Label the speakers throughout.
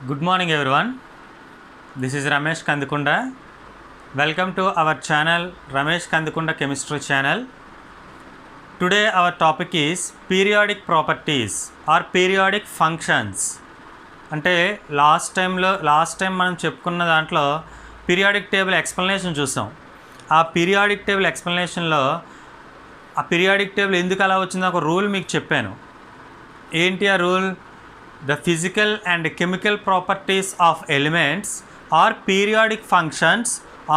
Speaker 1: Good morning everyone. This is Ramesh Kandikunda. Welcome to our channel Ramesh Kandikunda Chemistry channel. Today our topic is periodic properties or periodic functions. అంటే last time మనం చెప్పుకున్న దాంట్లో periodic table explanation చూసాం. ఆ periodic table ఎక్స్ప్లెనేషన్లో ఆ periodic table ఎందుకు అలా వచ్చిందో ఒక రూల్ మీకు చెప్పాను. ఏంటి ఆ rule? The physical and chemical properties of elements are periodic functions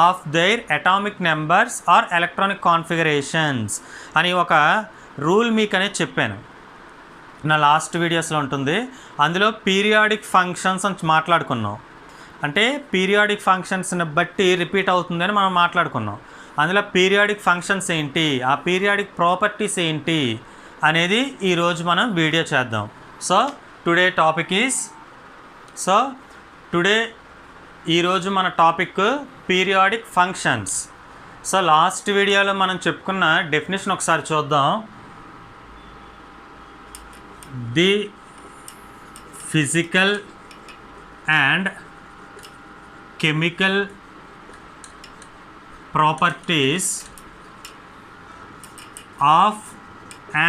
Speaker 1: of their atomic numbers or electronic configurations అని ఒక రూల్ మీకు అనేది చెప్పాను. నా లాస్ట్ వీడియోస్లో ఉంటుంది. అందులో పీరియాడిక్ ఫంక్షన్స్ అని మాట్లాడుకున్నాం. అంటే పీరియాడిక్ ఫంక్షన్స్ని బట్టి రిపీట్ అవుతుందని మనం మాట్లాడుకున్నాం. అందులో పీరియాడిక్ ఫంక్షన్స్ ఏంటి, ఆ పీరియాడిక్ ప్రాపర్టీస్ ఏంటి అనేది ఈరోజు మనం వీడియో చేద్దాం. టుడే ఈరోజు మన టాపిక్ పీరియాడిక్ ఫంక్షన్స్. లాస్ట్ వీడియోలో మనం చెప్పుకున్న డెఫినేషన్ ఒకసారి చూద్దాం. The physical and chemical properties of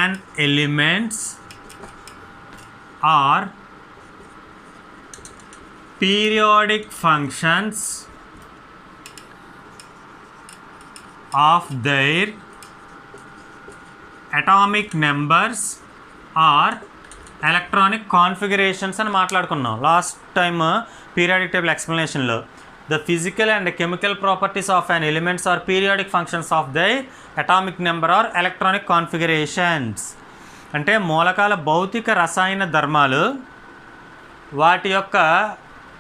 Speaker 1: an elements are periodic functions of their atomic numbers or electronic configurations అని మాట్లాడుకున్నాం లాస్ట్ టైమ్ పీరియాడిక్ టేబుల్ ఎక్స్ప్లెనేషన్లో. The physical and chemical properties of an elements are periodic functions of their atomic number or electronic configurations. అంటే మూలకాల భౌతిక రసాయన ధర్మాలు వాటి యొక్క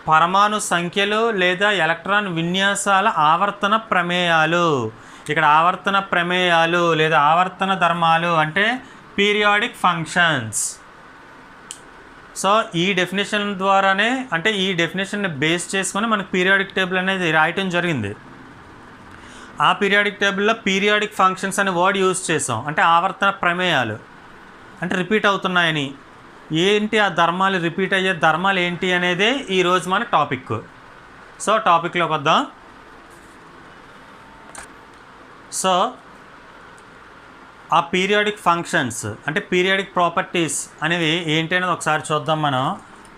Speaker 1: పరమాణు సంఖ్యలు లేదా ఎలక్ట్రాన్ విన్యాసాల ఆవర్తన ప్రమేయాలు. ఇక్కడ ఆవర్తన ప్రమేయాలు లేదా ఆవర్తన ధర్మాలు అంటే పీరియాడిక్ ఫంక్షన్స్. ఈ డెఫినేషన్ ద్వారానే, అంటే ఈ డెఫినేషన్ని బేస్ చేసుకొని మనకు పీరియాడిక్ టేబుల్ అనేది రాయటం జరిగింది. ఆ పీరియాడిక్ టేబుల్లో పీరియాడిక్ ఫంక్షన్స్ అనే వర్డ్ యూజ్ చేసాం. అంటే ఆవర్తన ప్రమేయాలు అంటే రిపీట్ అవుతున్నాయని. ఏంటి ఆ ధర్మాలు, రిపీట్ అయ్యే ధర్మాలు ఏంటి అనేదే ఈరోజు మన టాపిక్. టాపిక్లోకి వద్దాం. ఆ పీరియాడిక్ ఫంక్షన్స్ అంటే పీరియాడిక్ ప్రాపర్టీస్ అనేవి ఏంటి అనేది ఒకసారి చూద్దాం మనం.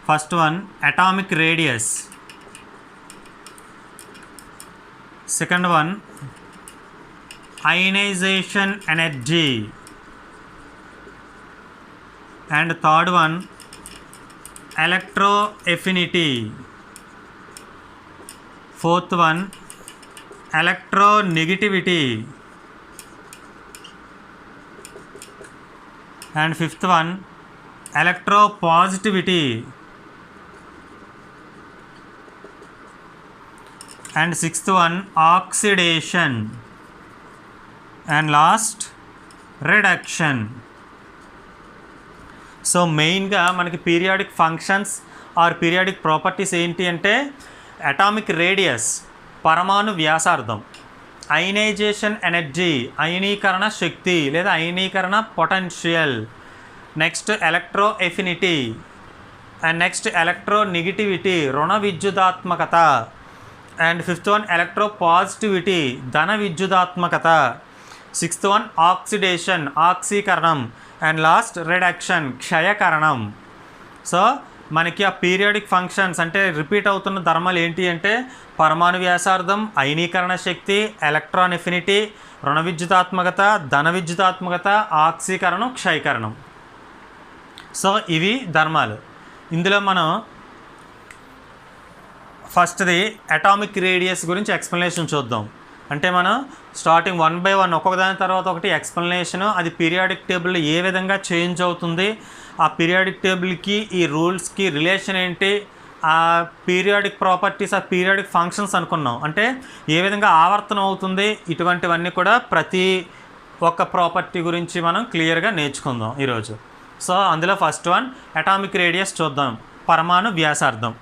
Speaker 1: First one atomic radius, second one ionisation energy, and third one electro affinity, fourth one electro negativity, and fifth one electropositivity, and sixth one oxidation, and last reduction. మెయిన్గా మనకి periodic functions or periodic properties ఏంటి అంటే atomic radius పరమాణు వ్యాసార్థం, ionisation energy అయనీకరణ శక్తి లేదా అయనీకరణ potential, next electro affinity, and next electronegativity రుణ విద్యుదాత్మకత, and fifth one electropositivity ధన విద్యుదాత్మకత, సిక్స్త్ వన్ ఆక్సిడేషన్ ఆక్సీకరణం, అండ్ లాస్ట్ రిడక్షన్ క్షయకరణం. మనకి ఆ పీరియాడిక్ ఫంక్షన్స్ అంటే రిపీట్ అవుతున్న ధర్మాలు ఏంటి అంటే పరమాణు వ్యాసార్థం, అయనీకరణ శక్తి, ఎలక్ట్రాన్ ఎఫినిటీ, రుణ విద్యుతాత్మకత, ధన విద్యుతాత్మకత, ఆక్సీకరణం, క్షయకరణం. ఇవి ధర్మాలు. ఇందులో మనం ఫస్ట్ది అటామిక్ రేడియస్ గురించి ఎక్స్ప్లెనేషన్ చూద్దాం. అంటే మనం స్టార్టింగ్ వన్ బై వన్ ఒక్కొక్కదాని తర్వాత ఒకటి ఎక్స్ప్లెనేషను, అది పీరియాడిక్ టేబుల్లో ఏ విధంగా చేంజ్ అవుతుంది, ఆ పీరియాడిక్ టేబుల్కి ఈ రూల్స్కి రిలేషన్ ఏంటి, ఆ పీరియాడిక్ ప్రాపర్టీస్ ఆ పీరియాడిక్ ఫంక్షన్స్ అనుకున్నాం అంటే ఏ విధంగా ఆవర్తనం అవుతుంది, ఇటువంటివన్నీ కూడా ప్రతి ఒక్క ప్రాపర్టీ గురించి మనం క్లియర్గా నేర్చుకుందాం ఈరోజు. అందులో ఫస్ట్ వన్ అటామిక్ రేడియస్ చూద్దాం, పరమాణు వ్యాసార్థం.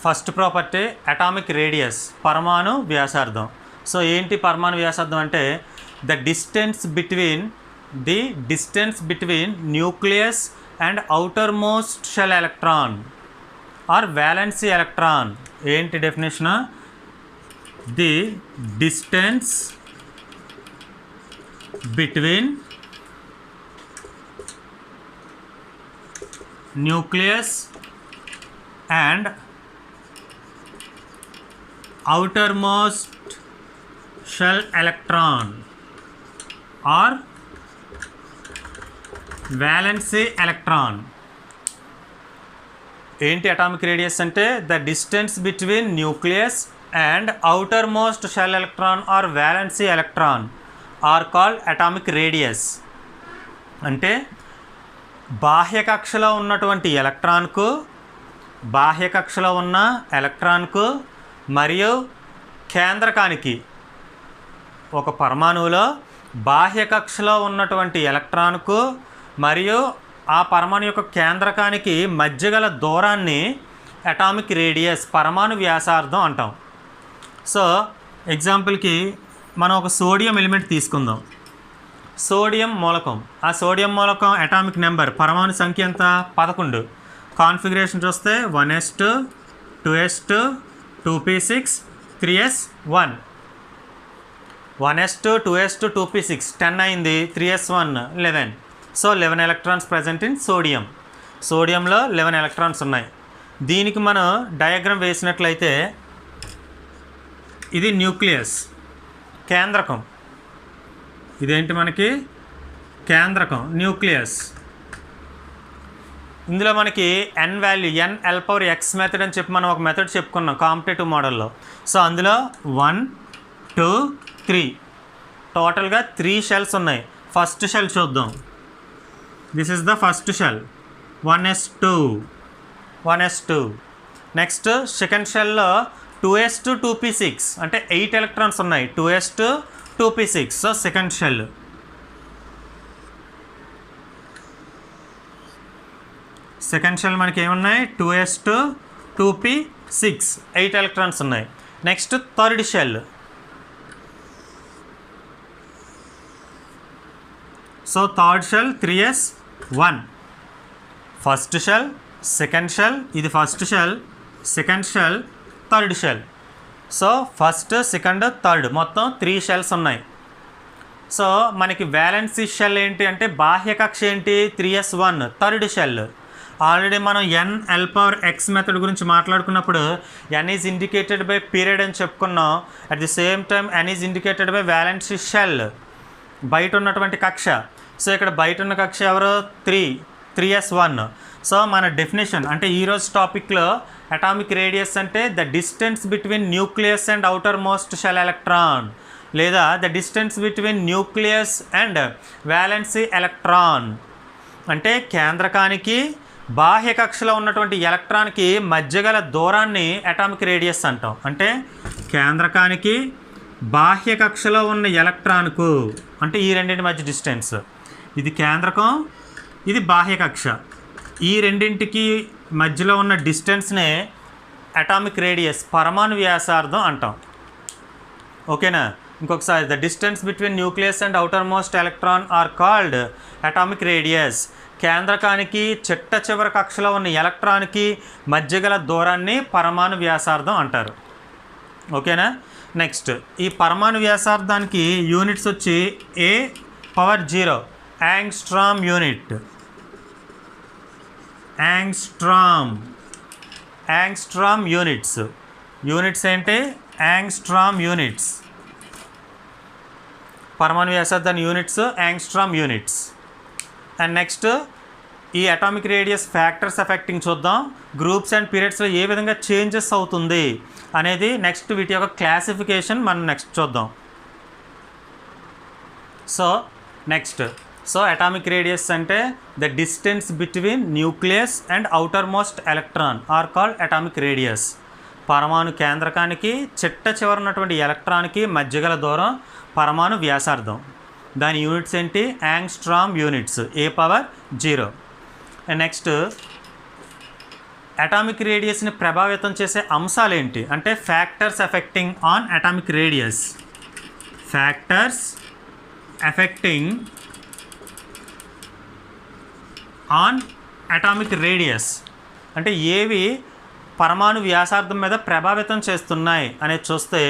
Speaker 1: ఫస్ట్ ప్రాపర్టీ అటామిక్ రేడియస్ పరమాణు వ్యాసార్థం. సో ఏంటి పరమాణు వ్యాసార్థం అంటే the distance between nucleus and outer most shell electron or valency electron. ఏంటి definition? The distance between nucleus and outermost shell electron or valency electron. ఏంటి అటామిక్ రేడియస్ అంటే the distance between nucleus and outermost shell electron or valency electron are called atomic radius. అంటే బాహ్య కక్షలో ఉన్నటువంటి ఎలక్ట్రాన్కు మరియు కేంద్రకానికి, ఒక పరమాణువులో బాహ్య కక్షలో ఉన్నటువంటి ఎలక్ట్రాన్కు మరియు ఆ పరమాణు యొక్క కేంద్రకానికి మధ్య గల దూరాన్ని అటామిక్ రేడియస్, పరమాణు వ్యాసార్థం అంటాం. సో ఎగ్జాంపుల్కి మనం ఒక సోడియం ఎలిమెంట్ తీసుకుందాం. సోడియం మూలకం. ఆ సోడియం మూలకం అటామిక్ నెంబర్, పరమాణు సంఖ్య ఎంత? 11. కాన్ఫిగరేషన్ చూస్తే 1s2 2s2 2p6 3s1. 1s2 2s2 2p6 10 అయింది, 3s1 11. So 11 electrons present in sodium. సోడియంలో 11 ఎలక్ట్రాన్స్ ఉన్నాయి. దీనికి మనం డయాగ్రామ్ వేసినట్లయితే ఇది న్యూక్లియస్, కేంద్రకం. ఇదేంటి మనకి? కేంద్రకం, న్యూక్లియస్. ఇందులో మనకి n వాల్యూ n(l)x మెథడ్ అని చెప్పి మనం ఒక మెథడ్ చెప్పుకున్నాం కాంపిటేటివ్ మోడల్లో. సో అందులో 1 2 3 టోటల్గా 3 షెల్స్ ఉన్నాయి. ఫస్ట్ షెల్ చూద్దాం. This is the first shell 1s2. Next second షెల్లో 2s2 2p6 అంటే 8 ఎలక్ట్రాన్స్ ఉన్నాయి. 2s2 2p6. So second shell. Second shell మనకి ఏమున్నాయి? 2s2 2p6 8 ఎలక్ట్రాన్స్ ఉన్నాయి. Next third shell. So third shell 3s1. First shell, second shell, ఇది first shell, second shell, third shell. So first, second, third మొత్తం 3 shells ఉన్నాయి. So మనకి valency shell ఏంటి అంటే బాహ్య కక్ష ఏంటి? 3s1 third shell. ఆల్రెడీ మనం n(l)x మెథడ్ గురించి మాట్లాడుకున్నప్పుడు n is indicated by period అని చెప్పుకున్నాం. At the same time n is indicated by valency shell, బయట ఉన్నటువంటి కక్ష. సో ఇక్కడ బయట ఉన్న కక్ష ఎవరు? 3s1. సో మన డెఫినేషన్ అంటే ఈరోజు టాపిక్లో అటామిక్ రేడియస్ అంటే the distance between nucleus and outer most shell electron, లేదా the distance between nucleus and valency electron. అంటే కేంద్రకానికి బాహ్య కక్షలో ఉన్నటువంటి ఎలక్ట్రాన్కి మధ్య గల దూరాన్ని అటామిక్ రేడియస్ అంటాం. అంటే కేంద్రకానికి బాహ్య కక్షలో ఉన్న ఎలక్ట్రాన్కు, అంటే ఈ రెండింటి మధ్య డిస్టెన్స్, ఇది కేంద్రకం, ఇది బాహ్య కక్ష, ఈ రెండింటికి మధ్యలో ఉన్న డిస్టెన్స్నే అటామిక్ రేడియస్, పరమాణు వ్యాసార్థం అంటాం. ఓకేనా? ఇంకొకసారి, the distance between nucleus and outer most electron are called atomic radius. కేంద్రకానికి చిట్ట చివరి కక్షలో ఉన్న ఎలక్ట్రాన్కి మధ్య గల దూరాన్ని పరమాణు వ్యాసార్థం అంటారు. ఓకేనా? నెక్స్ట్, ఈ పరమాణు వ్యాసార్థానికి యూనిట్స్ వచ్చి A⁴ angstrom unit. Angstrom units ఏంటి? Angstrom units. పరమాణు వ్యాసార్థాన్ని units angstrom units. And next, ఈ అటామిక్ రేడియస్ ఫ్యాక్టర్స్ ఎఫెక్టింగ్ చూద్దాం. గ్రూప్స్ అండ్ పీరియడ్స్లో ఏ విధంగా చేంజెస్ అవుతుంది అనేది నెక్స్ట్, వీటి యొక్క క్లాసిఫికేషన్ మనం నెక్స్ట్ చూద్దాం. సో అటామిక్ రేడియస్ అంటే the distance between nucleus and outer most electron are called atomic radius. పరమాణు కేంద్రకానికి చిట్ట చివరి ఉన్నటువంటి ఎలక్ట్రాన్కి మధ్య గల దూరం పరమాణు వ్యాసార్థం. దాని యూనిట్స్ ఏంటి? Angstrom units, A⁴. And next, atomic రేడియస్ని ప్రభావితం చేసే అంశాలు ఏంటి అంటే factors affecting on atomic radius. Factors affecting on atomic radius అంటే ఏవి పరమాణు వ్యాసార్థం మీద ప్రభావితం చేస్తున్నాయి అనేది చూస్తే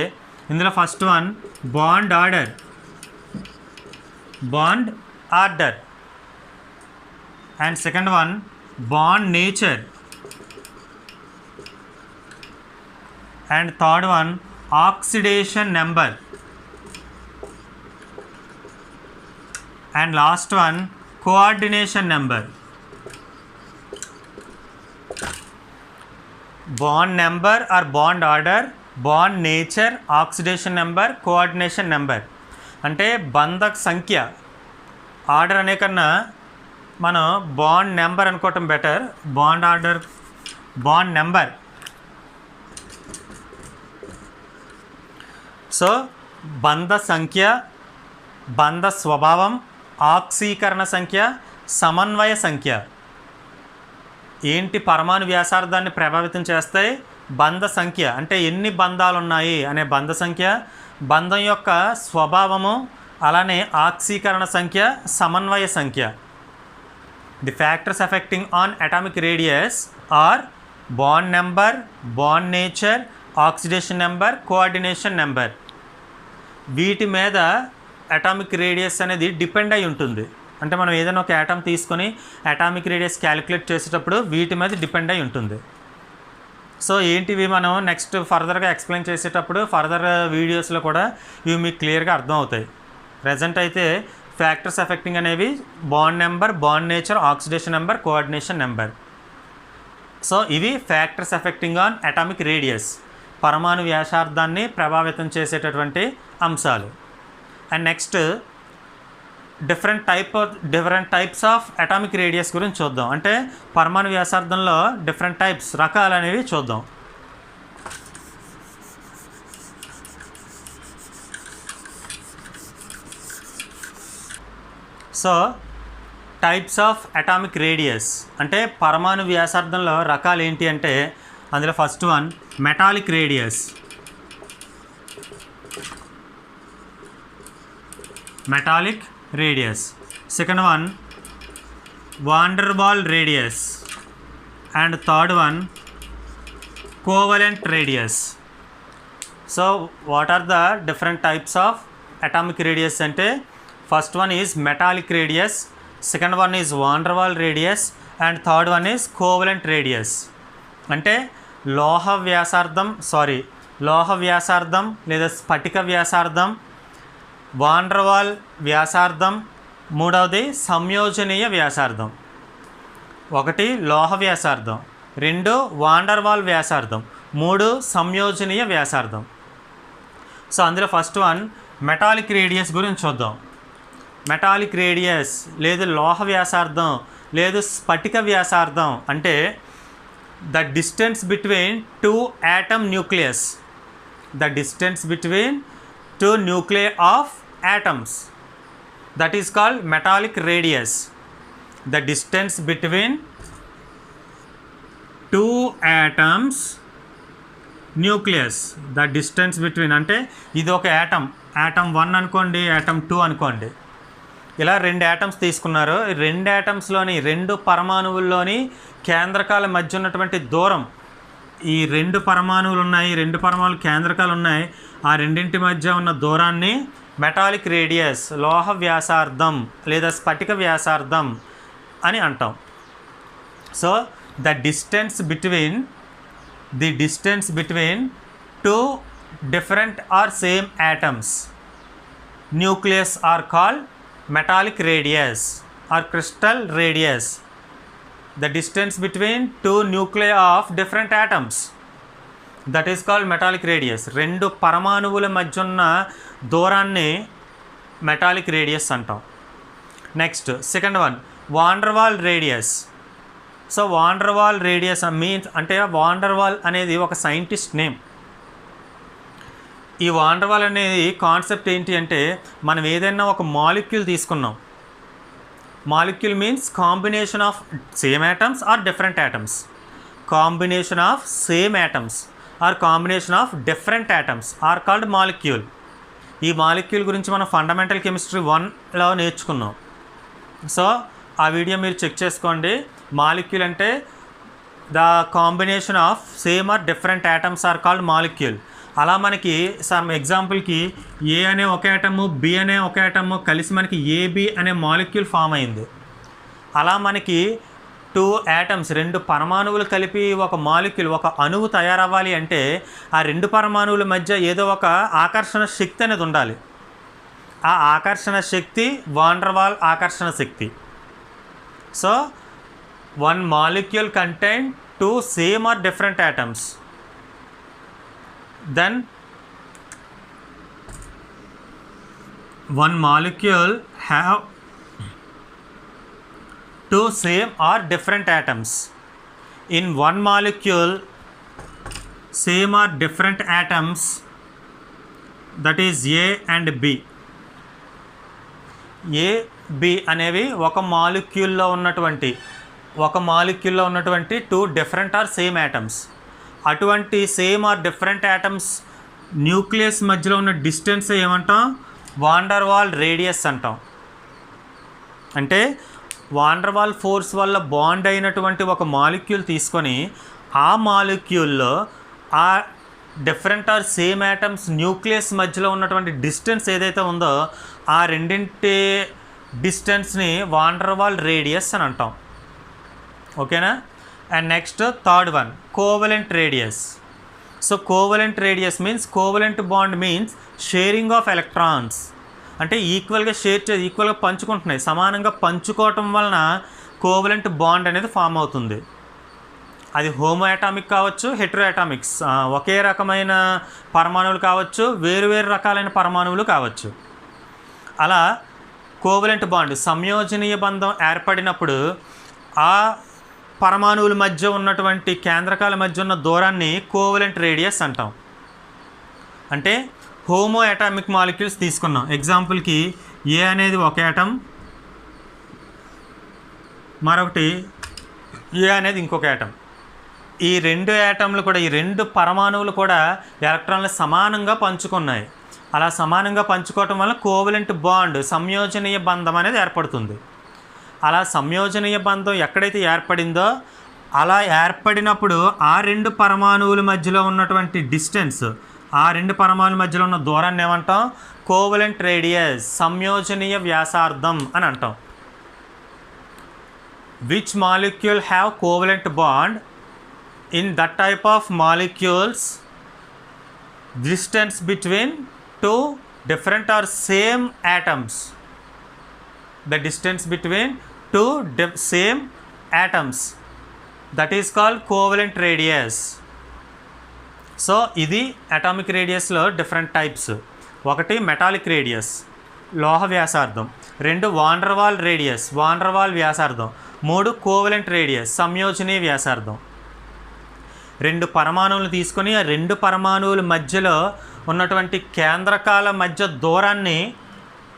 Speaker 1: ఇందులో first one bond order and second one bond nature and third one oxidation number and last one coordination number. Bond number or bond order, bond nature, oxidation number, coordination number అంటే బంధక సంఖ్య. ఆర్డర్ అనే కన్నా మనం bond number అనుకోవటం better. Bond order, bond number. So బంధ సంఖ్య, బంధ స్వభావం, ఆక్సీకరణ సంఖ్య, సమన్వయ సంఖ్య ఏంటి పరమాణు వ్యాసార్థాన్ని ప్రభావితం చేస్తాయి? బంధ సంఖ్య అంటే ఎన్ని బంధాలు ఉన్నాయి అనే బంధ సంఖ్య, బంధం యొక్క స్వభావము, అలానే ఆక్సీకరణ సంఖ్య, సమన్వయ సంఖ్య. The factors affecting on atomic radius are bond number, bond nature, oxidation number, coordination number. వీటి మీద అటామిక్ రేడియస్ అనేది డిపెండ్ అయి ఉంటుంది. అంటే మనం ఏదైనా ఒక యాటమ్ తీసుకొని అటామిక్ రేడియస్ క్యాలిక్యులేట్ చేసేటప్పుడు వీటి మీద డిపెండ్ అయి ఉంటుంది. సో ఏంటివి మనం నెక్స్ట్ ఫర్దర్గా ఎక్స్ప్లెయిన్ చేసేటప్పుడు ఫర్దర్ వీడియోస్లో కూడా ఇవి మీకు క్లియర్గా అర్థం అవుతాయి. ప్రజెంట్ అయితే ఫ్యాక్టర్స్ ఎఫెక్టింగ్ అనేవి bond number, bond nature, oxidation number, coordination number. So ఇవి factors affecting on atomic radius, పరమాణు వ్యాసార్థాన్ని ప్రభావితం చేసేటటువంటి అంశాలు. And next different types of atomic radius గురించి చూద్దాం. అంటే పరమాణు వ్యాసార్థంలో డిఫరెంట్ టైప్స్, రకాలు అనేవి చూద్దాం. So types of atomic radius అంటే పరమాణు వ్యాసార్థంలో రకాలు ఏంటి అంటే అందులో first one metallic radius. Metallic radius. Second one van der Waals radius and third one covalent radius. So what are the different types of atomic radius అంటే first one is metallic radius, second one is van der Waals radius and third one is covalent radius. అంటే లోహ వ్యాసార్థం లేదా స్ఫటిక వ్యాసార్థం, వాండర్ wall వ్యాసార్థం, మూడవది సంయోజనీయ వ్యాసార్థం. ఒకటి లోహ వ్యాసార్థం, రెండు వాండర్ వాల్ వ్యాసార్థం, మూడు సంయోజనీయ వ్యాసార్థం. సో అందులో ఫస్ట్ వన్ మెటాలిక్ రేడియస్ గురించి చూద్దాం. మెటాలిక్ రేడియస్ లేదు లోహ వ్యాసార్థం లేదు స్ఫటిక వ్యాసార్థం అంటే the distance between two atom nucleus, the distance between two nuclei of atoms, that is called metallic radius. The distance between two atoms nucleus, the distance between అంటే ఇది ఒక యాటమ్ 1 అనుకోండి, యాటమ్ 2 అనుకోండి. ఇలా రెండు యాటమ్స్ తీసుకున్నారు. రెండు యాటమ్స్లోని రెండు పరమాణువుల్లోని కేంద్రకాల మధ్య ఉన్నటువంటి దూరం, ఈ రెండు పరమాణువులు ఉన్నాయి, రెండు పరమాణువులు కేంద్రకాలు ఉన్నాయి, ఆ రెండింటి మధ్య ఉన్న దూరాన్ని మెటాలిక్ రేడియస్, లోహ వ్యాసార్థం లేదా స్ఫటిక వ్యాసార్థం అని అంటాం. So the distance between two different or same atoms nucleus are called metallic radius or crystal radius. The distance between two nuclei of different atoms, that is called metallic radius. రెండు పరమాణువుల మధ్య ఉన్న దూరాన్ని మెటాలిక్ రేడియస్ అంటాం. Next second one van der Waals radius. So van der Waals radius means అంటే van der wall అనేది ఒక scientist name. ఈ వాండర్ wall అనేది కాన్సెప్ట్ ఏంటి అంటే మనం ఏదైనా ఒక మాలిక్యూల్ తీసుకున్నాం. Molecule means combination of same atoms or different atoms. Combination of same atoms or combination of different atoms are called molecule. ఈ మాలిక్యూల్ గురించి మనం ఫండమెంటల్ కెమిస్ట్రీ 1లో నేర్చుకున్నాం. సో ఆ వీడియో మీరు చెక్ చేసుకోండి. మాలిక్యూల్ అంటే the combination of same or different atoms are called molecule. అలా మనకి సమ్ ఎగ్జాంపుల్కి ఏ అనే ఒక యాటము, బి అనే ఒక యాటము కలిసి మనకి ఏబి అనే మాలిక్యూల్ ఫామ్ అయింది. అలా మనకి 2 యాటమ్స్ 2 పరమాణువులు కలిపి ఒక మాలిక్యూల్, ఒక అణువు తయారవ్వాలి అంటే ఆ 2 పరమాణువుల మధ్య ఏదో ఒక ఆకర్షణ శక్తి అనేది ఉండాలి. ఆ ఆకర్షణ శక్తి వాన్ డెర్ వాల్ ఆకర్షణ శక్తి. So one molecule contain 2 same or different atoms. Then one molecule have 2 same or different atoms. In one molecule same or different atoms, that is A and B. A, B అనేవి ఒక మాలిక్యూల్లో ఉన్నటువంటి 2 different or same atoms. అటువంటి same or different atoms nucleus మధ్యలో ఉన్న distance ఏమంటాం? Van der Waals radius అంటాం. అంటే వాన్ డెర్ వాల్ ఫోర్స్ వల్ల బాండ్ అయినటువంటి ఒక మాలిక్యూల్ తీసుకొని ఆ మాలిక్యూల్లో ఆ different or same atoms nucleus మధ్యలో ఉన్నటువంటి డిస్టెన్స్ ఏదైతే ఉందో ఆ రెండింటి డిస్టెన్స్ని వాన్ డెర్ వాల్ రేడియస్ అని అంటాం. ఓకేనా? And next third one covalent radius. So covalent radius means covalent bond means sharing of electrons. అంటే ఈక్వల్గా ఈక్వల్గా పంచుకుంటున్నాయి, సమానంగా పంచుకోవటం వలన కోవలెంట్ బాండ్ అనేది ఫామ్ అవుతుంది. అది హోమో అటామిక్ కావచ్చు, హెటరో అటామిక్స్, ఒకే రకమైన పరమాణువులు కావచ్చు, వేరు రకాలైన పరమాణువులు కావచ్చు. అలా కోవలెంట్ బాండ్ సంయోజనీయ బంధం ఏర్పడినప్పుడు ఆ పరమాణువుల మధ్య ఉన్నటువంటి కేంద్రకాల మధ్య ఉన్న దూరాన్ని కోవలెంట్ రేడియస్ అంటాం. అంటే హోమో అటామిక్ మాలిక్యూల్స్ తీసుకున్నాం. ఎగ్జాంపుల్కి ఏ అనేది ఒక యాటమ్, మరొకటి ఏ అనేది ఇంకొక యాటమ్. ఈ 2 యాటమ్లు కూడా, ఈ 2 పరమాణువులు కూడా ఎలక్ట్రాన్లు సమానంగా పంచుకున్నాయి. అలా సమానంగా పంచుకోవటం వల్ల కోవలెంట్ బాండ్ సంయోజనీయ బంధం అనేది ఏర్పడుతుంది. అలా సంయోజనీయ బంధం ఎక్కడైతే ఏర్పడిందో అలా ఏర్పడినప్పుడు ఆ 2 పరమాణువుల మధ్యలో ఉన్నటువంటి డిస్టెన్స్, ఆ 2 పరమాణువుల మధ్యలో ఉన్న దూరాన్ని ఏమంటాం? కోవలెంట్ రేడియస్, సంయోజనీయ వ్యాసార్థం అని అంటాం. Which molecule have covalent bond? In that type of molecules distance between 2 different or same atoms, the distance between 2 same atoms, that is called covalent radius. So ఇది అటామిక్ రేడియస్లో డిఫరెంట్ టైప్స్. 1 మెటాలిక్ రేడియస్, లోహ వ్యాసార్థం. 2 van der Waals radius, van der Waals వ్యాసార్థం. 3 covalent radius, సంయోజనీయ వ్యాసార్థం. 2 పరమాణువులు తీసుకొని ఆ 2 పరమాణువుల మధ్యలో ఉన్నటువంటి కేంద్రకాల మధ్య దూరాన్ని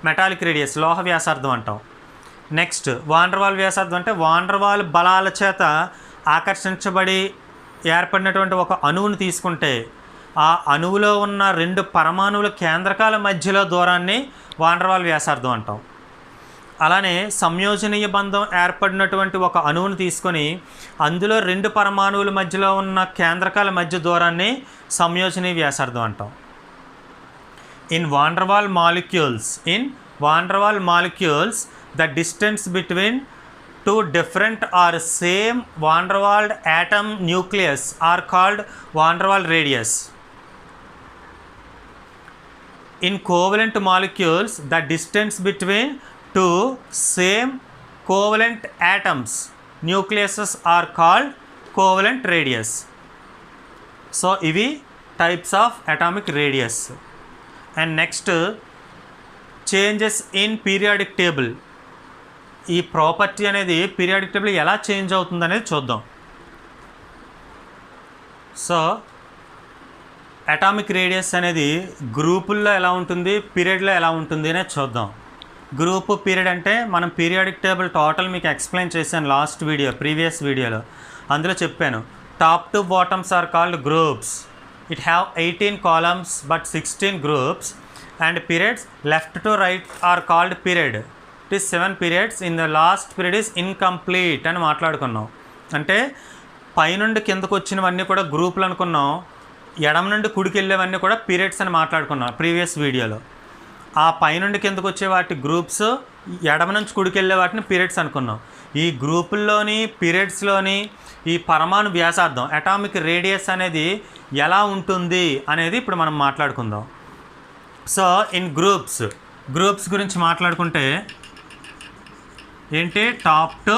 Speaker 1: మెటాలిక్ రేడియస్, లోహ వ్యాసార్థం అంటాం. నెక్స్ట్ వాన్ డెర్ వాల్ వ్యాసార్థం అంటే వాన్ డెర్ వాల్ బలాల చేత ఆకర్షించబడి ఏర్పడినటువంటి ఒక అణువును తీసుకుంటే ఆ అణువులో ఉన్న 2 పరమాణువుల కేంద్రకాల మధ్యలో దూరాన్ని వాన్ డెర్ వాల్ వ్యాసార్థం అంటాం. అలానే సంయోజనీయ బంధం ఏర్పడినటువంటి ఒక అణువును తీసుకొని అందులో 2 పరమాణువుల మధ్యలో ఉన్న కేంద్రకాల మధ్య దూరాన్ని సంయోజనీయ వ్యాసార్థం అంటాం. In van der Waal molecules, the distance between 2 different or same van der Waals atom nucleus are called van der Waals radius. In covalent molecules, the distance between 2 same covalent atoms nucleuses are called covalent radius. So ivi types of atomic radius. And next, changes in periodic table. ఈ property అనేది periodic table ఎలా change అవుతుంది అనేది చూద్దాం. So atomic radius అనేది గ్రూపుల్లో ఎలా ఉంటుంది, పీరియడ్లో ఎలా ఉంటుంది అనేది చూద్దాం. గ్రూప్ పీరియడ్ అంటే మనం పీరియాడిక్ టేబుల్ టోటల్ మీకు ఎక్స్ప్లెయిన్ చేశాను లాస్ట్ వీడియో, ప్రీవియస్ వీడియోలో. అందులో చెప్పాను top to bottoms are called groups. It have 18 columns but 16 groups. And periods left to right are called period. It is 7 periods. In the last period is incomplete అని మాట్లాడుకున్నాం. అంటే పైనుండి కిందకు వచ్చినవన్నీ కూడా గ్రూపులు అనుకున్నాం, ఎడమ నుండి కుడికి వెళ్ళేవన్నీ కూడా పీరియడ్స్ అని మాట్లాడుకున్నాం ప్రీవియస్ వీడియోలో. ఆ పైనుండి కిందకు వచ్చే వాటి గ్రూప్స్, ఎడమ నుంచి కుడికి వెళ్ళే వాటిని పీరియడ్స్ అనుకున్నాం. ఈ గ్రూపుల్లోని పీరియడ్స్లోని ఈ పరమాణు వ్యాసార్థం అటామిక్ రేడియస్ అనేది ఎలా ఉంటుంది అనేది ఇప్పుడు మనం మాట్లాడుకుందాం. సో ఇన్ గ్రూప్స్ గురించి మాట్లాడుకుంటే ఏంటి, top to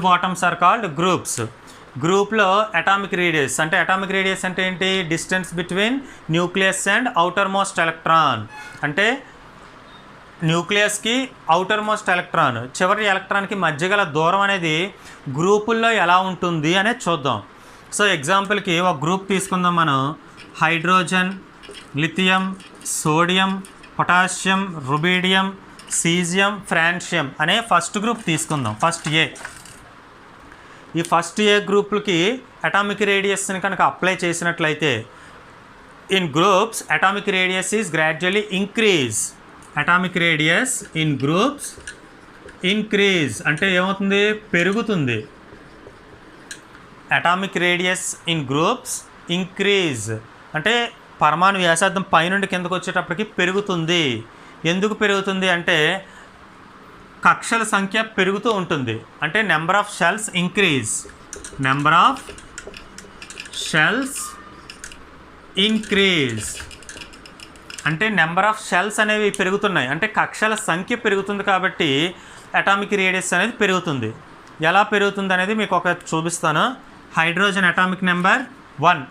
Speaker 1: bottoms are called groups. గ్రూప్లో అటామిక్ రేడియస్ అంటే ఏంటి, distance between nucleus and outer most electron. అంటే న్యూక్లియస్కి అవుటర్ మోస్ట్ ఎలక్ట్రాన్, చివరి ఎలక్ట్రాన్కి మధ్య గల దూరం అనేది గ్రూపుల్లో ఎలా ఉంటుంది అనేది చూద్దాం. సో ఎగ్జాంపుల్కి ఒక గ్రూప్ తీసుకుందాం మనం. Hydrogen, lithium, sodium, potassium, rubidium, caesium, francium అనే ఫస్ట్ గ్రూప్ తీసుకుందాం. ఈ ఫస్ట్ ఏ గ్రూప్లకి అటామిక్ రేడియస్ని కనుక అప్లై చేసినట్లయితే in groups atomic radius is gradually increase. Atomic radius in groups increase అంటే ఏమవుతుంది, పెరుగుతుంది. Atomic radius in groups increase అంటే పరమాణు వ్యాసార్థం పైనుండి కిందకు వచ్చేటప్పటికి పెరుగుతుంది. ఎందుకు పెరుగుతుంది అంటే కక్షల సంఖ్య పెరుగుతూ ఉంటుంది. అంటే నెంబర్ ఆఫ్ షెల్స్ ఇంక్రీజ్. అంటే నెంబర్ ఆఫ్ షెల్స్ అనేవి పెరుగుతున్నాయి, అంటే కక్షల సంఖ్య పెరుగుతుంది కాబట్టి అటామిక్ రేడియస్ అనేది పెరుగుతుంది. ఎలా పెరుగుతుంది అనేది మీకు ఒక చూపిస్తాను. Hydrogen atomic number 1,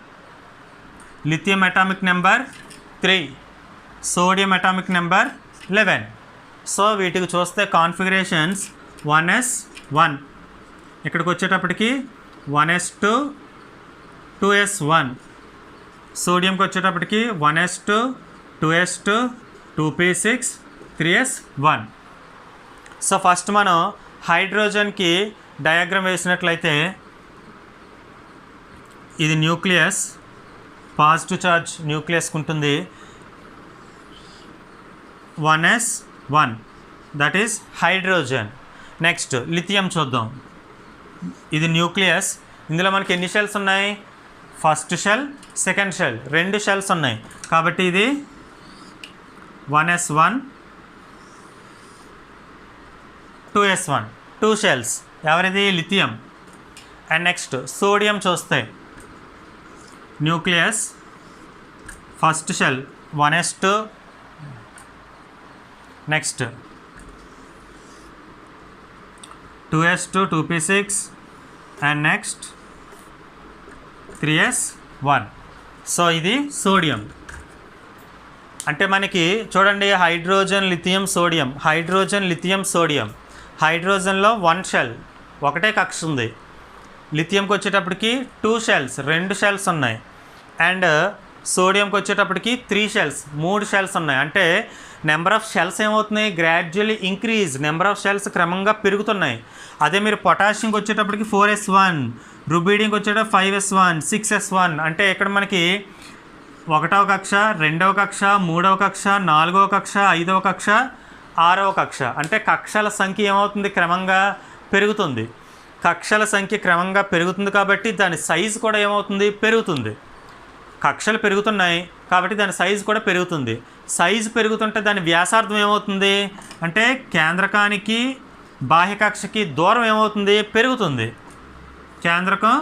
Speaker 1: lithium atomic number 3, sodium atomic number 11. So వీటికి చూస్తే కాన్ఫిగరేషన్స్ 1s1, ఇక్కడికి వచ్చేటప్పటికి 1s2, 2s1, సోడియంకి వచ్చేటప్పటికి 1s2, 2s2, 2p6, 3s1. So first మనం హైడ్రోజన్కి డయాగ్రామ్ వేసినట్లయితే ఇది న్యూక్లియస్, పాజిటివ్ ఛార్జ్ న్యూక్లియస్కి ఉంటుంది. 1s1 that is hydrogen. Next lithium చూద్దాం. ఇది న్యూక్లియస్, ఇందులో మనకి ఎన్ని షెల్స్ ఉన్నాయి, first shell, second shell, 2 shells ఉన్నాయి కాబట్టి ఇది 1s1, 2s1, 2 షెల్స్. ఎవరిది, లిథియం. అండ్ నెక్స్ట్ సోడియం చూస్తే nucleus, first shell 1s2, next 2s2, 2p6 and next 3s1. So ఇది సోడియం. అంటే మనకి చూడండి హైడ్రోజన్, లిథియం, సోడియం, హైడ్రోజన్లో 1 షెల్, ఒకటే కక్ష ఉంది. లిథియంకి వచ్చేటప్పటికి 2 షెల్స్, 2 షెల్స్ ఉన్నాయి. అండ్ సోడియంకి వచ్చేటప్పటికి 3 షెల్స్, 3 షెల్స్ ఉన్నాయి. అంటే నెంబర్ ఆఫ్ షెల్స్ ఏమవుతున్నాయి, gradually increase, number of shells క్రమంగా పెరుగుతున్నాయి. అదే మీరు పొటాషియంకి వచ్చేటప్పటికి 4s1, రుబీడియంకి వచ్చేటప్పుడు 5s1, 6s1. అంటే ఇక్కడ మనకి 1వ కక్ష, 2వ కక్ష, 3వ కక్ష, 4వ కక్ష, 5వ కక్ష, 6వ కక్ష. అంటే కక్షల సంఖ్య ఏమవుతుంది, క్రమంగా పెరుగుతుంది. కక్షల సంఖ్య క్రమంగా పెరుగుతుంది కాబట్టి దాని సైజు కూడా ఏమవుతుంది, పెరుగుతుంది. కక్షలు పెరుగుతున్నాయి కాబట్టి దాని సైజు కూడా పెరుగుతుంది. సైజు పెరుగుతుంటే దాని వ్యాసార్థం ఏమవుతుంది అంటే కేంద్రకానికి బాహ్య కక్షకి దూరం ఏమవుతుంది, పెరుగుతుంది. కేంద్రకం,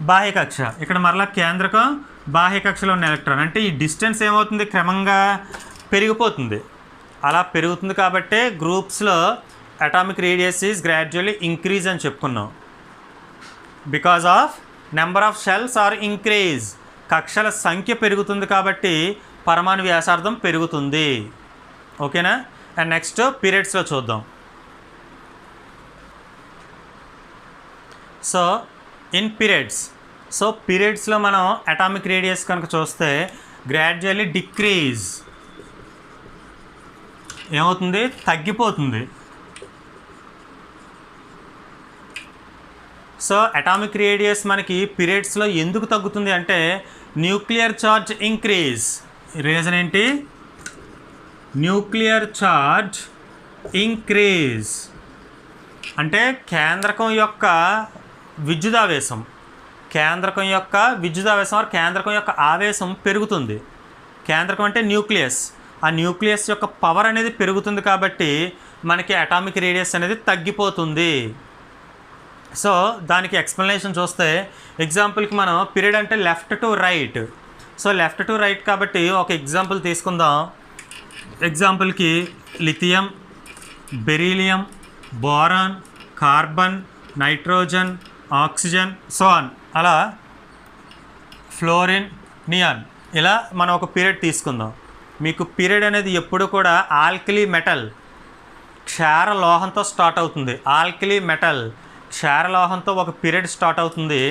Speaker 1: బాహ్య కక్ష, ఇక్కడ మరలా కేంద్రకం, బాహ్య కక్షలో ఉన్న ఎలక్ట్రాన్, అంటే ఈ డిస్టెన్స్ ఏమవుతుంది, క్రమంగా పెరిగిపోతుంది. అలా పెరుగుతుంది కాబట్టే గ్రూప్స్లో atomic radius is gradually increase అని చెప్పుకున్నాం. Because of number of shells are increase, కక్షల సంఖ్య పెరుగుతుంది కాబట్టి పరమాణు వ్యాసార్థం పెరుగుతుంది. ఓకేనా. అండ్ నెక్స్ట్ పీరియడ్స్లో చూద్దాం. సో ఇన్ పీరియడ్స్లో మనం అటామిక్ రేడియస్ కనుక చూస్తే గ్రాడ్యువల్లీ డిక్రీజ్ ఏమవుతుంది, తగ్గిపోతుంది. సో అటామిక్ రేడియస్ మనకి పీరియడ్స్లో ఎందుకు తగ్గుతుంది అంటే న్యూక్లియర్ ఛార్జ్ ఇంక్రీజ్. రీజన్ ఏంటి? న్యూక్లియర్ ఛార్జ్ ఇంక్రీజ్ అంటే కేంద్రకం యొక్క విద్యుదావేశం కేంద్రకం యొక్క ఆవేశం పెరుగుతుంది. కేంద్రకం అంటే న్యూక్లియస్. ఆ న్యూక్లియస్ యొక్క పవర్ అనేది పెరుగుతుంది కాబట్టి మనకి అటామిక్ రేడియస్ అనేది తగ్గిపోతుంది. సో దానికి ఎక్స్ప్లెనేషన్ చూస్తే ఎగ్జాంపుల్కి మనం పీరియడ్ అంటే left to right. So left to right కాబట్టి ఒక ఎగ్జాంపుల్ తీసుకుందాం. ఎగ్జాంపుల్కి lithium, beryllium, boron, carbon, nitrogen, oxygen, సోన్, అలా ఫ్లోరిన్, నియాన్, ఇలా మనం ఒక పీరియడ్ తీసుకుందాం. మీకు పీరియడ్ అనేది ఎప్పుడు కూడా ఆల్కలీ మెటల్ క్షార లోహంతో స్టార్ట్ అవుతుంది. ఆల్కలీ మెటల్ క్షార లోహంతో ఒక పీరియడ్ స్టార్ట్ అవుతుంది.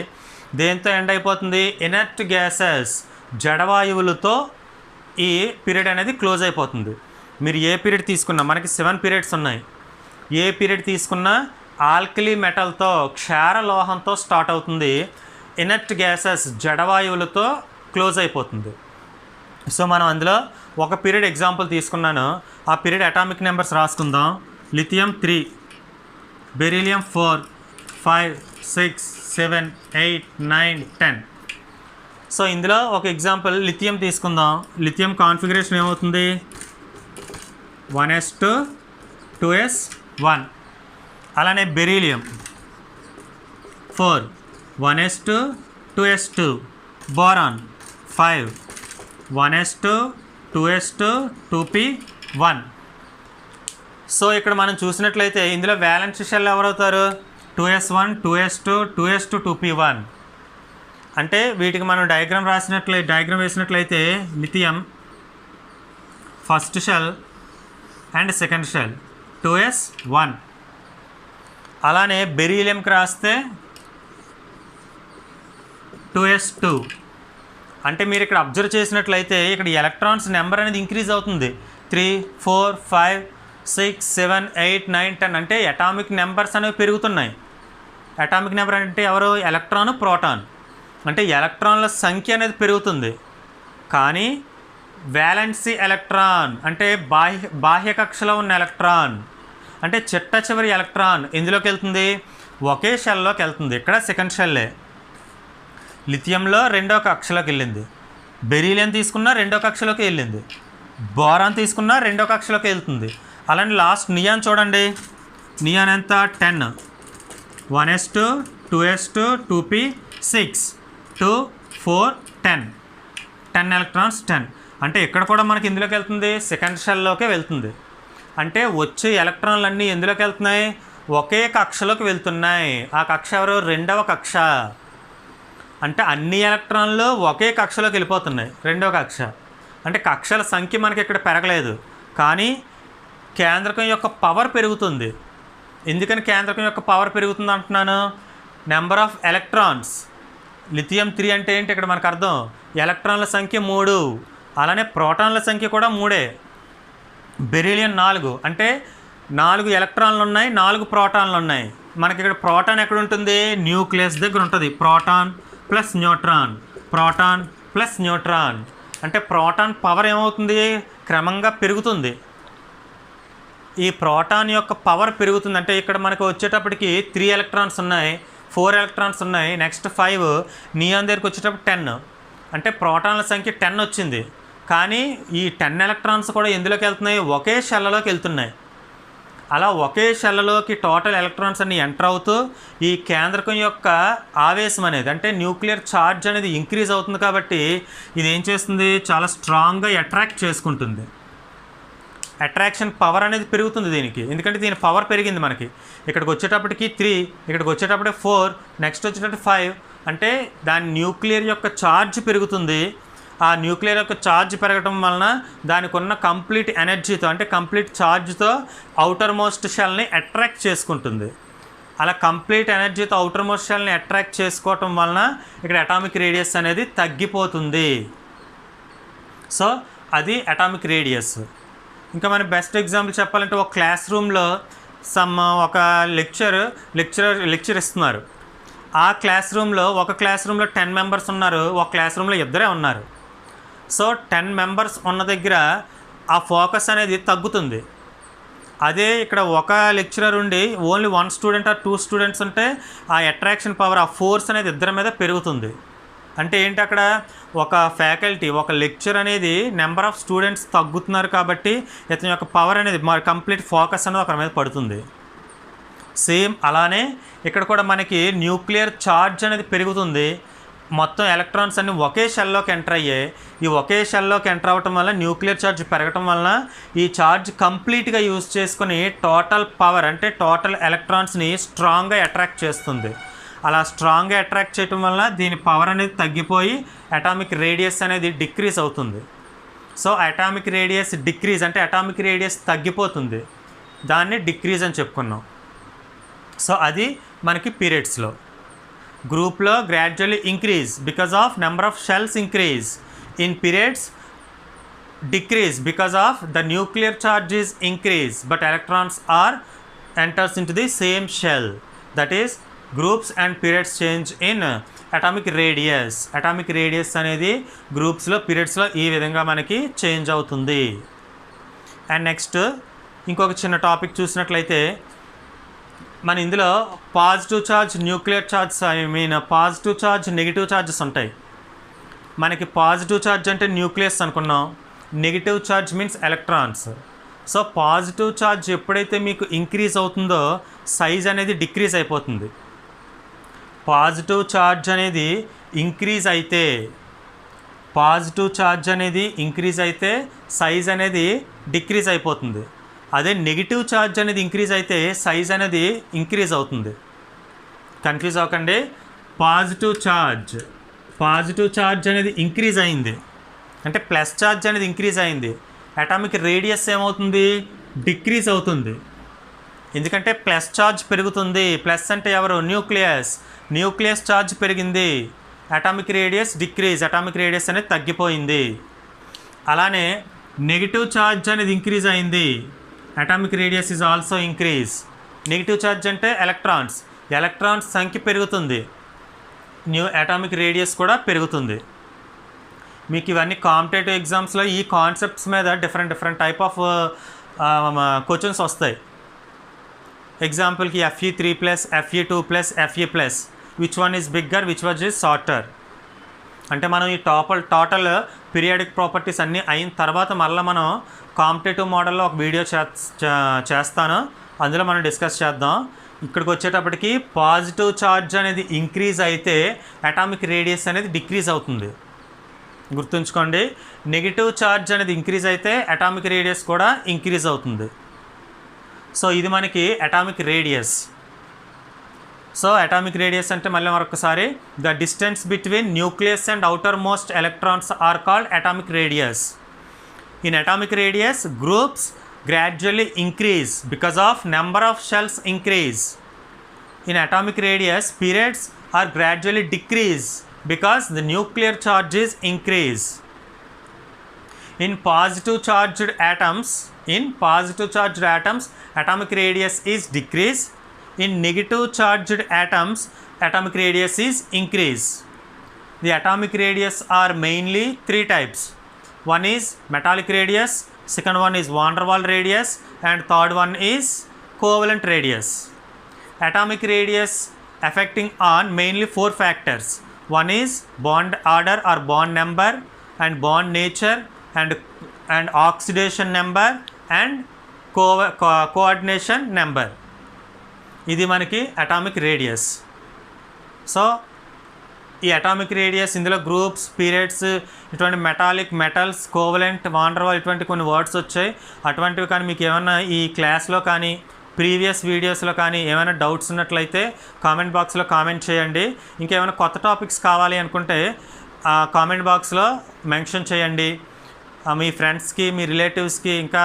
Speaker 1: దేంతో ఎండ్ అయిపోతుంది? ఇనర్ట్ గ్యాసెస్ జడవాయువులతో ఈ పీరియడ్ అనేది క్లోజ్ అయిపోతుంది. మీరు ఏ పీరియడ్ తీసుకున్నా, మనకి 7 పీరియడ్స్ ఉన్నాయి. ఏ పీరియడ్ తీసుకున్నా ఆల్కలీ మెటల్తో క్షార లోహంతో స్టార్ట్ అవుతుంది. ఇనర్ట్ గ్యాసెస్ జడవాయువులతో క్లోజ్ అయిపోతుంది. సో మనం అందులో ఒక పీరియడ్ ఎగ్జాంపుల్ తీసుకున్నాను. ఆ పీరియడ్ అటామిక్ నెంబర్స్ రాసుకుందాం. Lithium 3, beryllium 4, 5, 6, 7, 8, 9, 10. సో ఇందులో ఒక ఎగ్జాంపుల్ లిథియం తీసుకుందాం. లిథియం కాన్ఫిగరేషన్ ఏమవుతుంది? 1s2 2s1. అలానే beryllium 4 1s2 2s2. Boron 5 1s2 2s2 2p1. So ఇక్కడ మనం చూసినట్లయితే ఇందులో violence shell ఎవరవుతారు? 2s1 2s2 2s2 2p1. అంటే వీటికి మనం డయాగ్రామ్ వేసినట్లయితే lithium first shell and second shell 2s1. అలానే బెరీలియంకి రాస్తే 2s2. అంటే మీరు ఇక్కడ అబ్జర్వ్ చేసినట్లయితే ఇక్కడ ఎలక్ట్రాన్స్ నెంబర్ అనేది ఇంక్రీజ్ అవుతుంది. 3 4 5 6 7 8 9 10 అంటే అటామిక్ నెంబర్స్ అనేవి పెరుగుతున్నాయి. అటామిక్ నెంబర్ అంటే ఎవరు? Electron, proton. అంటే ఎలక్ట్రాన్ల సంఖ్య అనేది పెరుగుతుంది. కానీ వ్యాలెన్సీ ఎలక్ట్రాన్ అంటే బాహ్య కక్షలో ఉన్న ఎలక్ట్రాన్ అంటే చిట్ట చివరి ఎలక్ట్రాన్ ఎందులోకి వెళ్తుంది? ఒకే షెల్లోకి వెళ్తుంది. ఇక్కడ సెకండ్ షెల్లే. లిథియంలో రెండో కక్షలోకి వెళ్ళింది. బెరీలియం తీసుకున్నా రెండో కక్షలోకి వెళ్ళింది. బోరాన్ తీసుకున్నా రెండో కక్షలోకి వెళ్తుంది. అలానే లాస్ట్ నియాన్ చూడండి. నియాన్ ఎంత? 10 1s2 2s2 2p6 2 4 10 ఎలక్ట్రాన్స్ 10. అంటే ఇక్కడ కూడా మనకి ఇందులోకి వెళ్తుంది, సెకండ్ షెల్లోకే వెళ్తుంది. అంటే వచ్చే ఎలక్ట్రాన్లు అన్నీ ఎందులోకి వెళ్తున్నాయి? ఒకే కక్షలోకి వెళ్తున్నాయి. ఆ కక్ష ఎవరు? రెండవ కక్ష. అంటే అన్ని ఎలక్ట్రాన్లు ఒకే కక్షలోకి వెళ్ళిపోతున్నాయి. రెండవ కక్ష అంటే కక్షల సంఖ్య మనకి ఇక్కడ పెరగలేదు, కానీ కేంద్రకం యొక్క పవర్ పెరుగుతుంది. ఎందుకని కేంద్రకం యొక్క పవర్ పెరుగుతుంది అంటున్నాను? Number of electrons. లిథియం 3 అంటే ఏంటి ఇక్కడ మనకు అర్థం? ఎలక్ట్రాన్ల సంఖ్య 3. అలానే ప్రోటాన్ల సంఖ్య కూడా 3. బెరీలియం 4 అంటే 4 ఎలక్ట్రాన్లు ఉన్నాయి, 4 ప్రోటాన్లు ఉన్నాయి. మనకి ఇక్కడ ప్రోటాన్ ఎక్కడ ఉంటుంది? న్యూక్లియస్ దగ్గర ఉంటుంది. Proton plus neutron, proton plus neutron. అంటే ప్రోటాన్ పవర్ ఏమవుతుంది? క్రమంగా పెరుగుతుంది. ఈ ప్రోటాన్ యొక్క పవర్ పెరుగుతుంది. అంటే ఇక్కడ మనకు వచ్చేటప్పటికి 3 ఎలక్ట్రాన్స్ ఉన్నాయి, 4 ఎలక్ట్రాన్స్ ఉన్నాయి, నెక్స్ట్ 5. నియాన్ దగ్గరికి వచ్చేటప్పుడు 10. అంటే ప్రోటాన్ల సంఖ్య 10 వచ్చింది. కానీ ఈ 10 ఎలక్ట్రాన్స్ కూడా ఎందులోకి వెళ్తున్నాయి? ఒకే షెల్లోకి వెళ్తున్నాయి. అలా ఒకే షెల్లోకి టోటల్ ఎలక్ట్రాన్స్ అన్ని ఎంటర్ అవుతూ ఈ కేంద్రకం యొక్క ఆవేశం అనేది అంటే న్యూక్లియర్ ఛార్జ్ అనేది ఇంక్రీజ్ అవుతుంది. కాబట్టి ఇది ఏం చేస్తుంది? చాలా స్ట్రాంగ్గా అట్రాక్ట్ చేసుకుంటుంది. అట్రాక్షన్ పవర్ అనేది పెరుగుతుంది దీనికి. ఎందుకంటే దీని పవర్ పెరిగింది మనకి. ఇక్కడికి వచ్చేటప్పటికి 3, ఇక్కడికి వచ్చేటప్పటికి 4, నెక్స్ట్ వచ్చేటప్పటికి 5. అంటే దాని న్యూక్లియర్ యొక్క ఛార్జ్ పెరుగుతుంది. ఆ న్యూక్లియర్ యొక్క ఛార్జ్ పెరగడం వలన దానికి ఉన్న కంప్లీట్ ఎనర్జీతో అంటే కంప్లీట్ ఛార్జ్తో అవుటర్ మోస్ట్ షెల్ని అట్రాక్ట్ చేసుకుంటుంది. అలా కంప్లీట్ ఎనర్జీతో అవుటర్ మోస్ట్ షెల్ని అట్రాక్ట్ చేసుకోవటం వలన ఇక్కడ అటామిక్ రేడియస్ అనేది తగ్గిపోతుంది. సో అది అటామిక్ రేడియస్. ఇంకా మన బెస్ట్ ఎగ్జాంపుల్ చెప్పాలంటే ఒక క్లాస్ రూమ్లో ఒక లెక్చర్ ఇస్తున్నారు. ఆ క్లాస్ రూమ్లో ఒక క్లాస్ రూమ్లో 10 మెంబర్స్ ఉన్నారు, ఒక క్లాస్ రూమ్లో ఇద్దరే ఉన్నారు. సో 10 మెంబర్స్ ఉన్న దగ్గర ఆ ఫోకస్ అనేది తగ్గుతుంది. అదే ఇక్కడ ఒక లెక్చరర్ ఉండి ఓన్లీ 1 స్టూడెంట్ ఆర్ 2 స్టూడెంట్స్ ఉంటే ఆ అట్రాక్షన్ పవర్, ఆ ఫోర్స్ అనేది ఇద్దరి మీద పెరుగుతుంది. అంటే ఏంటి, అక్కడ ఒక ఫ్యాకల్టీ, ఒక లెక్చర్ అనేది నెంబర్ ఆఫ్ స్టూడెంట్స్ తగ్గుతున్నారు కాబట్టి ఇతని యొక్క పవర్ అనేది కంప్లీట్ ఫోకస్ అనేది ఒకరి మీద పడుతుంది. సేమ్ అలానే ఇక్కడ కూడా మనకి న్యూక్లియర్ ఛార్జ్ అనేది పెరుగుతుంది. మొత్తం ఎలక్ట్రాన్స్ అన్ని ఒకే షెల్లోకి ఎంటర్ అయ్యాయి. ఈ ఒకే షెల్లోకి ఎంటర్ అవ్వటం వల్ల న్యూక్లియర్ ఛార్జ్ పెరగటం వలన ఈ ఛార్జ్ కంప్లీట్గా యూజ్ చేసుకొని టోటల్ పవర్ అంటే టోటల్ ఎలక్ట్రాన్స్ని స్ట్రాంగ్గా అట్రాక్ట్ చేస్తుంది. అలా స్ట్రాంగ్గా అట్రాక్ట్ చేయటం వల్ల దీని పవర్ అనేది తగ్గిపోయి అటామిక్ రేడియస్ అనేది డిక్రీజ్ అవుతుంది. సో అటామిక్ రేడియస్ డిక్రీజ్ అంటే అటామిక్ రేడియస్ తగ్గిపోతుంది, దాన్ని డిక్రీజ్ అని చెప్పుకున్నాం. సో అది మనకి పీరియడ్స్లో. గ్రూప్లో gradually increase because of number of shells increase. In periods decrease because of the nuclear charge is increase but electrons are enters into the same shell. That is groups and periods change in atomic radius. Atomic radius అనేది గ్రూప్స్లో పీరియడ్స్లో ఈ విధంగా మనకి change అవుతుంది. And next ఇంకొక చిన్న topic చూసినట్లయితే మన ఇందులో positive charge, nuclear charge, positive charge, negative charges ఉంటాయి. మనకి పాజిటివ్ ఛార్జ్ అంటే న్యూక్లియస్ అనుకున్నాం, negative charge means electrons. So positive charge ఎప్పుడైతే మీకు ఇంక్రీజ్ అవుతుందో సైజ్ అనేది డిక్రీజ్ అయిపోతుంది. పాజిటివ్ ఛార్జ్ అనేది ఇంక్రీజ్ అయితే సైజ్ అనేది డిక్రీజ్ అయిపోతుంది. అదే నెగిటివ్ ఛార్జ్ అనేది ఇంక్రీజ్ అయితే సైజ్ అనేది ఇంక్రీజ్ అవుతుంది. కన్ఫ్యూజ్ అవ్వకండి. పాజిటివ్ ఛార్జ్ అనేది ఇంక్రీజ్ అయింది అంటే ప్లస్ ఛార్జ్ అనేది ఇంక్రీజ్ అయింది. అటామిక్ రేడియస్ ఏమవుతుంది, డిక్రీజ్ అవుతుంది. ఎందుకంటే ప్లస్ ఛార్జ్ పెరుగుతుంది. ప్లస్ అంటే ఎవరు, న్యూక్లియస్ ఛార్జ్ పెరిగింది, atomic radius decrease, atomic radius అనేది తగ్గిపోయింది. అలానే నెగిటివ్ ఛార్జ్ అనేది ఇంక్రీజ్ అయింది, atomic radius is also increase. Negative charge అంటే ఎలక్ట్రాన్స్ సంఖ్య పెరుగుతుంది, అటామిక్ రేడియస్ కూడా పెరుగుతుంది. మీకు ఇవన్నీ కాంపిటేటివ్ ఎగ్జామ్స్లో ఈ కాన్సెప్ట్స్ మీద డిఫరెంట్ టైప్ ఆఫ్ క్వశ్చన్స్ వస్తాయి. ఎగ్జాంపుల్కి Fe3+, Fe2+, Fe+, which one is bigger, which one is shorter. అంటే మనం ఈ టోటల్ పీరియాడిక్ ప్రాపర్టీస్ అన్నీ అయిన తర్వాత మళ్ళీ మనం కాంపిటేటివ్ మోడల్లో ఒక వీడియో చేస్తాను, అందులో మనం డిస్కస్ చేద్దాం. ఇక్కడికి వచ్చేటప్పటికి పాజిటివ్ ఛార్జ్ అనేది ఇంక్రీజ్ అయితే అటామిక్ రేడియస్ అనేది డిక్రీజ్ అవుతుంది. గుర్తుంచుకోండి, నెగిటివ్ ఛార్జ్ అనేది ఇంక్రీజ్ అయితే అటామిక్ రేడియస్ కూడా ఇంక్రీజ్ అవుతుంది. సో ఇది మనకి atomic radius. So atomic radius అంటే మళ్ళీ మరొకసారి, the distance between nucleus and outer most electrons are called atomic radius. In atomic radius groups gradually increase because of number of shells increase. In atomic radius periods are gradually decrease because the nuclear charge is increase. In positive charged atoms atomic radius is decrease. In negative charged atoms atomic radius is increase. The atomic radius are mainly 3 types. One is metallic radius, second one is van der Waals radius, and third one is covalent radius. Atomic radius affecting on mainly 4 factors. One is bond order or bond number, and bond nature, and oxidation number, and coordination number. ఇది మనకి atomic radius. So ఈ atomic radius ఇందులో groups, periods, ఇటువంటి metals, covalent, van der Waals ఇటువంటి కొన్ని words వచ్చాయి. అటువంటివి కానీ మీకు ఏమైనా ఈ క్లాస్లో కానీ ప్రీవియస్ వీడియోస్లో కానీ ఏమైనా డౌట్స్ ఉన్నట్లయితే కామెంట్ బాక్స్లో కామెంట్ చేయండి. ఇంకేమైనా కొత్త టాపిక్స్ కావాలి అనుకుంటే కామెంట్ బాక్స్లో మెన్షన్ చేయండి. మీ ఫ్రెండ్స్కి, మీ రిలేటివ్స్కి, ఇంకా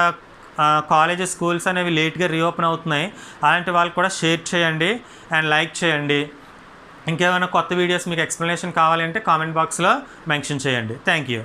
Speaker 1: కాలేజెస్, స్కూల్స్ అనేవి లేట్గా రీఓపెన్ అవుతున్నాయి, అలాంటి వాళ్ళకి కూడా షేర్ చేయండి అండ్ లైక్ చేయండి. ఇంకేమైనా కొత్త వీడియోస్ మీకు ఎక్స్ప్లెనేషన్ కావాలి అంటే కామెంట్ బాక్స్లో మెన్షన్ చేయండి. Thank you.